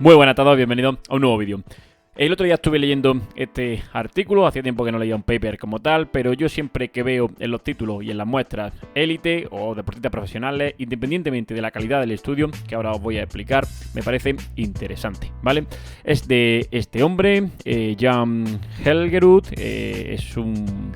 Muy buenas a todos, bienvenidos a un nuevo vídeo. El otro día estuve leyendo este artículo, hacía tiempo que no leía un paper como tal, pero yo siempre que veo en los títulos y en las muestras élite o deportistas profesionales, independientemente de la calidad del estudio, que ahora os voy a explicar, me parece interesante, ¿vale? Es de este hombre, Jan Helgerud, es un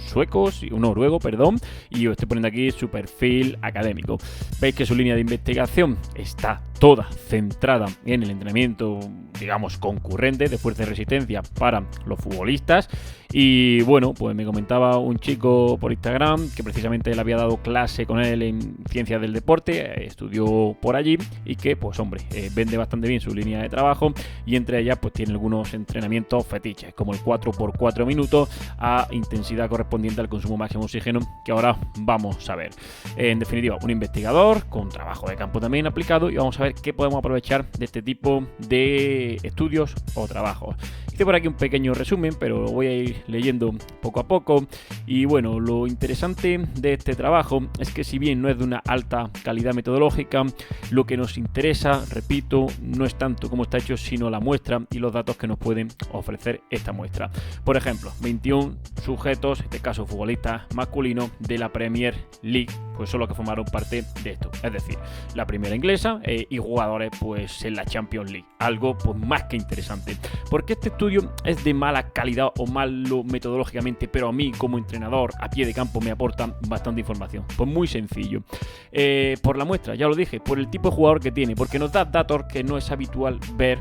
noruego, perdón, y os estoy poniendo aquí su perfil académico. Veis que su línea de investigación está toda centrada en el entrenamiento, digamos, concurrente de fuerza y resistencia para los futbolistas. Y bueno, pues me comentaba un chico por Instagram que precisamente le había dado clase con él en ciencias del deporte, estudió por allí y que, pues hombre, vende bastante bien su línea de trabajo y entre ellas pues tiene algunos entrenamientos fetiches, como el 4x4 minutos a intensidad correspondiente al consumo máximo de oxígeno, que ahora vamos a ver. En definitiva, un investigador con trabajo de campo también aplicado, y vamos a ver qué podemos aprovechar de este tipo de estudios o trabajos. Hice por aquí un pequeño resumen, pero lo voy a ir leyendo poco a poco. Y bueno, lo interesante de este trabajo es que, si bien no es de una alta calidad metodológica, lo que nos interesa, repito, no es tanto cómo está hecho, sino la muestra y los datos que nos pueden ofrecer esta muestra. Por ejemplo, 21 sujetos, en este caso futbolistas masculinos de la Premier League, pues son los que formaron parte de esto, es decir, la primera inglesa, y jugadores pues en la Champions League, algo pues más que interesante. Porque este estudio es de mala calidad o malo metodológicamente, pero a mí como entrenador a pie de campo me aporta bastante información. Pues muy sencillo, por la muestra, ya lo dije, por el tipo de jugador que tiene, porque nos da datos que no es habitual ver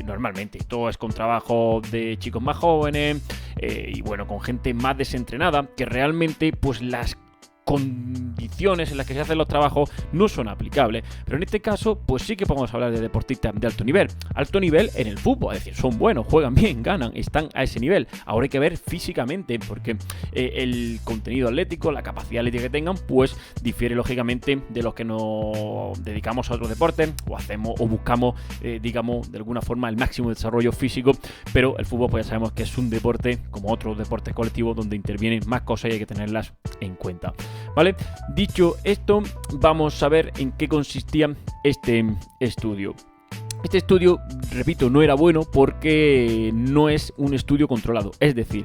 normalmente. Todo es con trabajo de chicos más jóvenes, y bueno, con gente más desentrenada, que realmente pues las condiciones en las que se hacen los trabajos no son aplicables, pero en este caso pues sí que podemos hablar de deportistas de alto nivel en el fútbol, es decir, son buenos, juegan bien, ganan, están a ese nivel. Ahora hay que ver físicamente, porque el contenido atlético, la capacidad atlética que tengan, pues difiere lógicamente de los que nos dedicamos a otros deportes o hacemos o buscamos, digamos, de alguna forma el máximo desarrollo físico, pero el fútbol pues ya sabemos que es un deporte como otros deportes colectivos donde intervienen más cosas y hay que tenerlas en cuenta. ¿Vale? Dicho esto, vamos a ver en qué consistía este estudio. Este estudio, repito, no era bueno porque no es un estudio controlado. Es decir,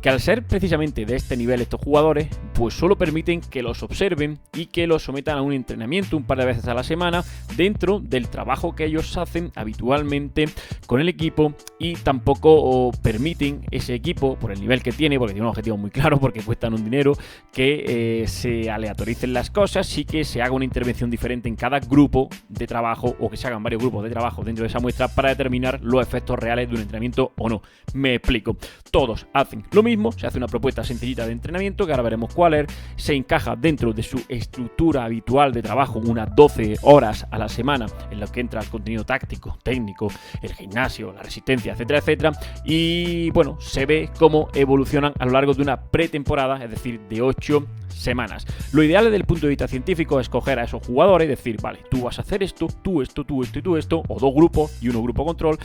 que al ser precisamente de este nivel estos jugadores, pues solo permiten que los observen y que los sometan a un entrenamiento un par de veces a la semana dentro del trabajo que ellos hacen habitualmente con el equipo, y tampoco permiten ese equipo, por el nivel que tiene, porque tiene un objetivo muy claro, porque cuestan un dinero, que se aleatoricen las cosas y que se haga una intervención diferente en cada grupo de trabajo, o que se hagan varios grupos de trabajo dentro de esa muestra para determinar los efectos reales de un entrenamiento o no. Me explico. Todos hacen lo mismo, se hace una propuesta sencillita de entrenamiento, que ahora veremos cuál es, se encaja dentro de su estructura habitual de trabajo, unas 12 horas a la semana, en lo que entra el contenido táctico, técnico, el gimnasio, la resistencia, etcétera, etcétera, y bueno, se ve cómo evolucionan a lo largo de una pretemporada, es decir, de 8 semanas. Lo ideal desde el punto de vista científico es coger a esos jugadores y decir, vale, tú vas a hacer esto, tú esto, tú esto y tú esto, o dos grupos y uno grupo control,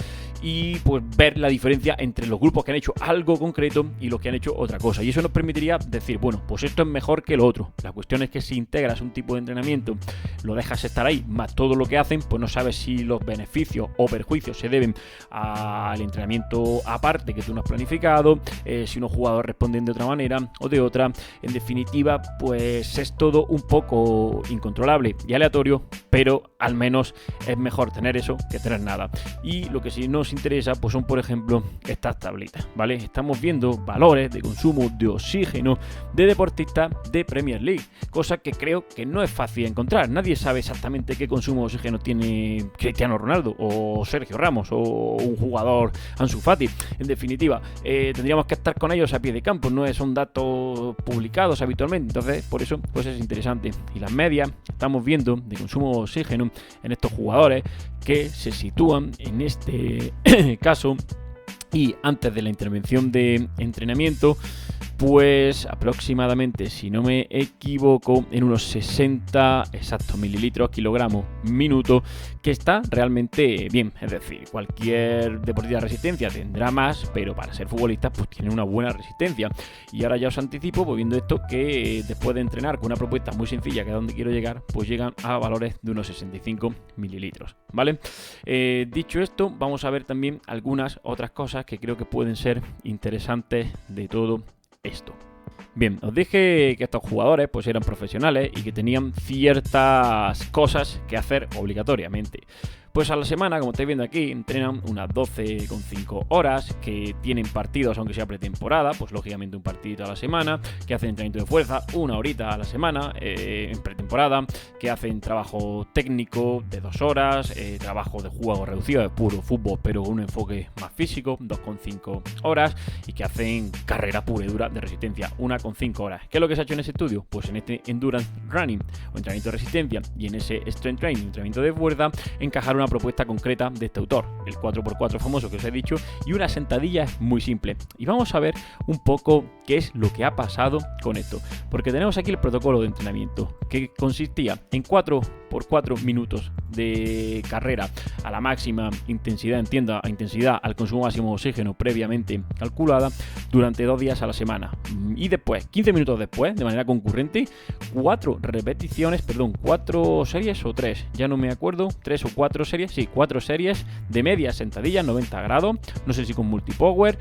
y pues ver la diferencia entre los grupos que han hecho algo concreto y los que han hecho otra cosa. Y eso nos permitiría decir, bueno, pues esto es mejor que lo otro. La cuestión es que si integras un tipo de entrenamiento, lo dejas estar ahí, más todo lo que hacen, pues no sabes si los beneficios o perjuicios se deben al entrenamiento aparte que tú no has planificado, si unos jugadores responden de otra manera o de otra. En definitiva, pues es todo un poco incontrolable y aleatorio, pero al menos es mejor tener eso que tener nada. Y lo que sí nos interesa pues son, por ejemplo, estas tablitas, ¿vale? Estamos viendo valores de consumo de oxígeno de deportistas de Premier League, cosa que creo que no es fácil encontrar. Nadie sabe exactamente qué consumo de oxígeno tiene Cristiano Ronaldo o Sergio Ramos o un jugador Ansu Fati. En definitiva, tendríamos que estar con ellos a pie de campo, no son datos publicados habitualmente. Entonces, por eso pues es interesante. Y las medias estamos viendo de consumo de oxígeno en estos jugadores que se sitúan en este caso, y antes de la intervención de entrenamiento, Pues aproximadamente, si no me equivoco, en unos 60 exactos mililitros, kilogramos, minuto, que está realmente bien. Es decir, cualquier deportista de resistencia tendrá más, pero para ser futbolistas pues tienen una buena resistencia. Y ahora ya os anticipo, pues viendo esto, que después de entrenar con una propuesta muy sencilla, que es donde quiero llegar, pues llegan a valores de unos 65 mililitros, ¿vale? Dicho esto, vamos a ver también algunas otras cosas que creo que pueden ser interesantes de todo esto. Bien, os dije que estos jugadores pues eran profesionales y que tenían ciertas cosas que hacer obligatoriamente. Pues a la semana, como estáis viendo aquí, entrenan unas 12,5 horas, que tienen partidos aunque sea pretemporada, pues lógicamente un partidito a la semana, que hacen entrenamiento de fuerza una horita a la semana en pretemporada, que hacen trabajo técnico de 2 horas, trabajo de juego reducido, de puro fútbol pero con un enfoque más físico, 2,5 horas, y que hacen carrera pura y dura de resistencia, 1,5 horas. ¿Qué es lo que se ha hecho en ese estudio? Pues en este Endurance Running o entrenamiento de resistencia y en ese Strength Training, entrenamiento de fuerza, encajar una propuesta concreta de este autor, el 4x4 famoso que os he dicho, y una sentadilla muy simple. Y vamos a ver un poco qué es lo que ha pasado con esto, porque tenemos aquí el protocolo de entrenamiento, que consistía en 4x4 minutos de carrera a la máxima intensidad, entienda, a intensidad al consumo máximo de oxígeno previamente calculada, durante 2 días a la semana. Y después, 15 minutos después, de manera concurrente, 4 series o 3, ya no me acuerdo, 3 o 4 series, sí, 4 series de media sentadilla, 90 grados, no sé si con multipower,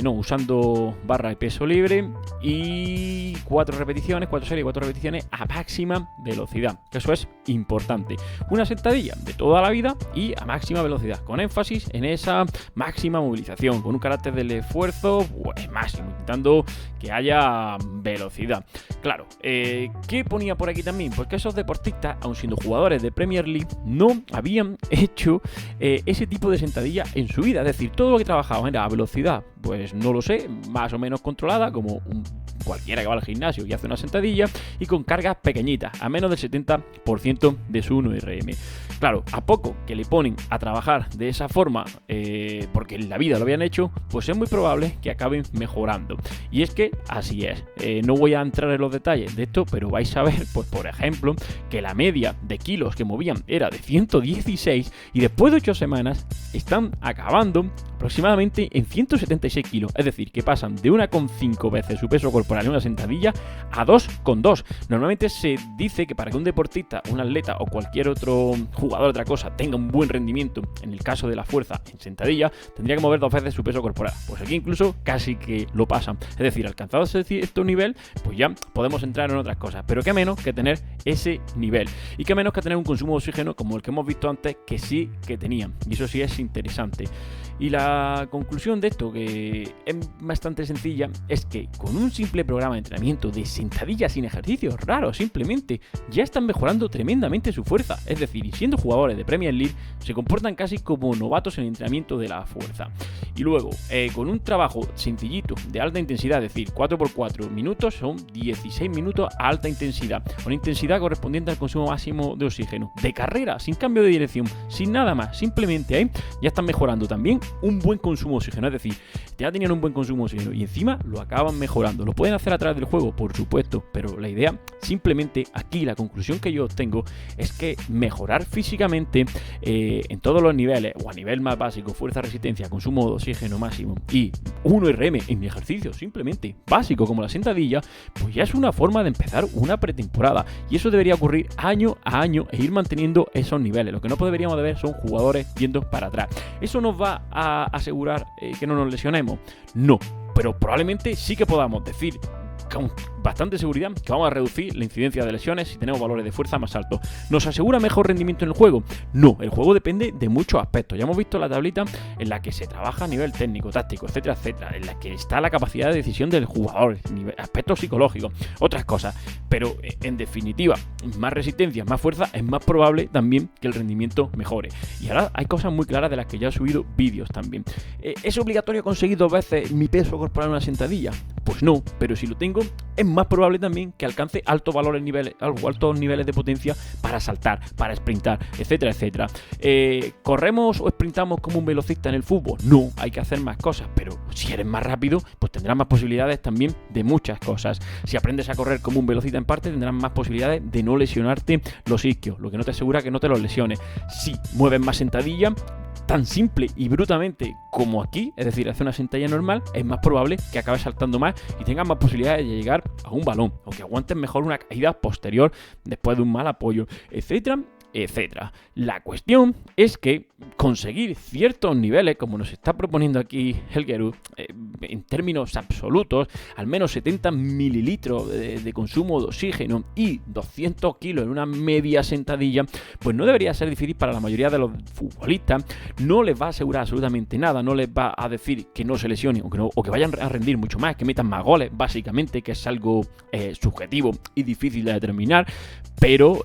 usando barra de peso libre, y 4 repeticiones a máxima velocidad, que eso es importante. Una sentadilla de toda la vida y a máxima velocidad, con énfasis en esa máxima movilización, con un carácter del esfuerzo pues máximo, intentando que haya velocidad. Claro, ¿qué ponía por aquí también? Pues que esos deportistas, aun siendo jugadores de Premier League, no habían hecho ese tipo de sentadilla en su vida. Es decir, todo lo que trabajaban era a velocidad, pues no lo sé, más o menos controlada, como cualquiera que va al gimnasio y hace una sentadilla, y con cargas pequeñitas, a menos del 70% de su 1RM. Claro, a poco que le ponen a trabajar de esa forma, porque en la vida lo habían hecho, pues es muy probable que acaben mejorando. Y es que así es. No voy a entrar en los detalles de esto, pero vais a ver, pues por ejemplo, que la media de kilos que movían era de 116 y después de 8 semanas están acabando aproximadamente en 176 kilos. Es decir, que pasan de 1,5 veces su peso corporal en una sentadilla a 2,2. Normalmente se dice que para que un deportista, un atleta o cualquier otro jugador de otra cosa tenga un buen rendimiento, en el caso de la fuerza en sentadilla, tendría que mover 2 veces su peso corporal. Pues aquí incluso casi que lo pasan. Es decir, alcanzado este nivel, pues ya podemos entrar en otras cosas. Pero qué menos que tener ese nivel. Y qué menos que tener un consumo de oxígeno como el que hemos visto antes, que sí que tenían. Y eso sí es interesante. Y la conclusión de esto, que es bastante sencilla, es que con un simple programa de entrenamiento de sentadillas sin ejercicios raros, simplemente, ya están mejorando tremendamente su fuerza. Es decir, y siendo jugadores de Premier League, se comportan casi como novatos en el entrenamiento de la fuerza. Y luego, con un trabajo sencillito, de alta intensidad, es decir, 4x4 minutos, son 16 minutos a alta intensidad, una intensidad correspondiente al consumo máximo de oxígeno, de carrera, sin cambio de dirección, sin nada más, simplemente ya están mejorando también un buen consumo de oxígeno. Es decir, ya tenían un buen consumo de oxígeno y encima lo acaban mejorando. Lo pueden hacer a través del juego, por supuesto, pero la idea, simplemente aquí la conclusión que yo obtengo es que mejorar físicamente en todos los niveles, o a nivel más básico, fuerza, resistencia, consumo de oxígeno máximo y 1RM en ejercicio simplemente básico como la sentadilla, pues ya es una forma de empezar una pretemporada, y eso debería ocurrir año a año e ir manteniendo esos niveles. Lo que no deberíamos de ver son jugadores yendo para atrás. ¿Eso nos va a asegurar que no nos lesionemos? No, pero probablemente sí que podamos decir con bastante seguridad que vamos a reducir la incidencia de lesiones si tenemos valores de fuerza más altos. ¿Nos asegura mejor rendimiento en el juego? No, el juego depende de muchos aspectos. Ya hemos visto la tablita en la que se trabaja a nivel técnico, táctico, etcétera, etcétera, en la que está la capacidad de decisión del jugador, aspectos psicológicos, otras cosas. Pero en definitiva, más resistencia, más fuerza, es más probable también que el rendimiento mejore. Y ahora hay cosas muy claras de las que ya he subido vídeos también. ¿Es obligatorio conseguir 2 veces mi peso corporal en una sentadilla? Pues no, pero si lo tengo, es más probable también que alcance altos niveles de potencia para saltar, para sprintar, etcétera, etcétera. ¿Corremos o sprintamos como un velocista en el fútbol? No, hay que hacer más cosas, pero si eres más rápido, pues tendrás más posibilidades también de muchas cosas. Si aprendes a correr como un velocista en parte, tendrás más posibilidades de no lesionarte los isquios, lo que no te asegura que no te los lesiones. Si mueves más sentadilla, tan simple y brutamente como aquí, es decir, hacer una sentadilla normal, es más probable que acabes saltando más y tengas más posibilidades de llegar a un balón, o que aguantes mejor una caída posterior después de un mal apoyo, etcétera, etcétera. La cuestión es que conseguir ciertos niveles, como nos está proponiendo aquí Helgerud, en términos absolutos, al menos 70 mililitros de consumo de oxígeno y 200 kilos en una media sentadilla, pues no debería ser difícil para la mayoría de los futbolistas. No les va a asegurar absolutamente nada, no les va a decir que no se lesionen o que vayan a rendir mucho más, que metan más goles, básicamente, que es algo subjetivo y difícil de determinar, pero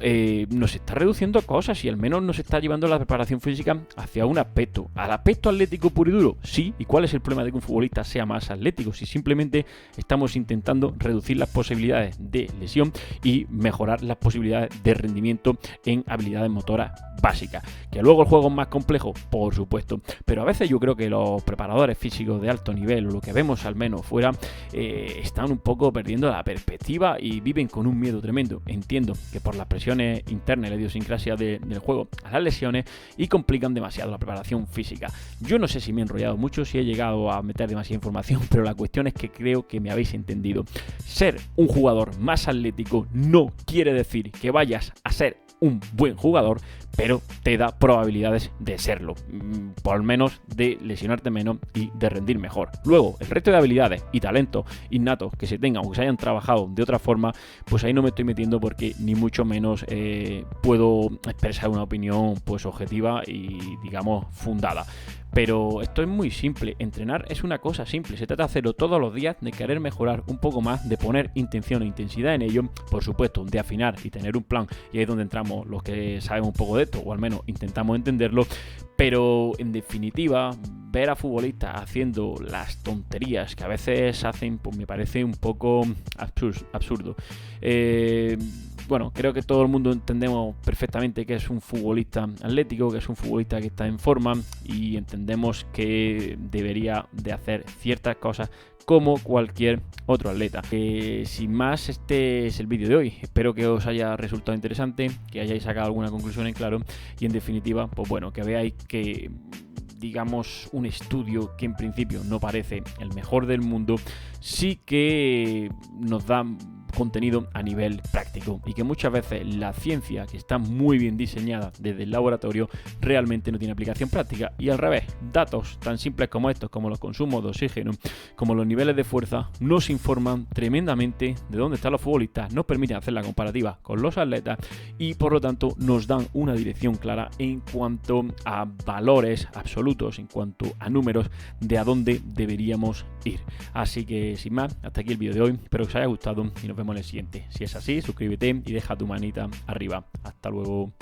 nos está reduciendo cosas y al menos nos está llevando la preparación física hacia un aspecto. ¿Al aspecto atlético puro y duro? Sí. ¿Y cuál es el problema de que un futbolista sea más atlético? Si simplemente estamos intentando reducir las posibilidades de lesión y mejorar las posibilidades de rendimiento en habilidades motoras básicas. ¿Que luego el juego es más complejo? Por supuesto. Pero a veces yo creo que los preparadores físicos de alto nivel, o lo que vemos al menos fuera, están un poco perdiendo la perspectiva y viven con un miedo tremendo. Entiendo que por las presiones internas y la idiosincrasia del juego a las lesiones, y complican demasiado la preparación física. Yo no sé si me he enrollado mucho, si he llegado a meter demasiada información, pero la cuestión es que creo que me habéis entendido. Ser un jugador más atlético no quiere decir que vayas a ser un buen jugador, pero te da probabilidades de serlo, por lo menos de lesionarte menos y de rendir mejor. Luego, el resto de habilidades y talentos innatos que se tengan o que se hayan trabajado de otra forma, pues ahí no me estoy metiendo porque ni mucho menos puedo expresar una opinión pues objetiva y, digamos, fundada. Pero esto es muy simple. Entrenar es una cosa simple. Se trata de hacerlo todos los días, de querer mejorar un poco más, de poner intención e intensidad en ello. Por supuesto, de afinar y tener un plan. Y ahí es donde entramos los que sabemos un poco de esto, o al menos intentamos entenderlo. Pero en definitiva, ver a futbolistas haciendo las tonterías que a veces hacen, pues me parece un poco absurdo. Bueno, creo que todo el mundo entendemos perfectamente que es un futbolista atlético, que es un futbolista que está en forma, y entendemos que debería de hacer ciertas cosas como cualquier otro atleta. Sin más, este es el vídeo de hoy. Espero que os haya resultado interesante, que hayáis sacado alguna conclusión en claro, y en definitiva, pues bueno, que veáis que, digamos, un estudio que en principio no parece el mejor del mundo, sí que nos da contenido a nivel práctico, y que muchas veces la ciencia, que está muy bien diseñada desde el laboratorio, realmente no tiene aplicación práctica, y al revés, datos tan simples como estos, como los consumos de oxígeno, como los niveles de fuerza, nos informan tremendamente de dónde están los futbolistas, nos permiten hacer la comparativa con los atletas y por lo tanto nos dan una dirección clara en cuanto a valores absolutos, en cuanto a números de a dónde deberíamos ir. Así que sin más, hasta aquí el vídeo de hoy. Espero que os haya gustado y nos vemos en el siguiente. Si es así, suscríbete y deja tu manita arriba. Hasta luego.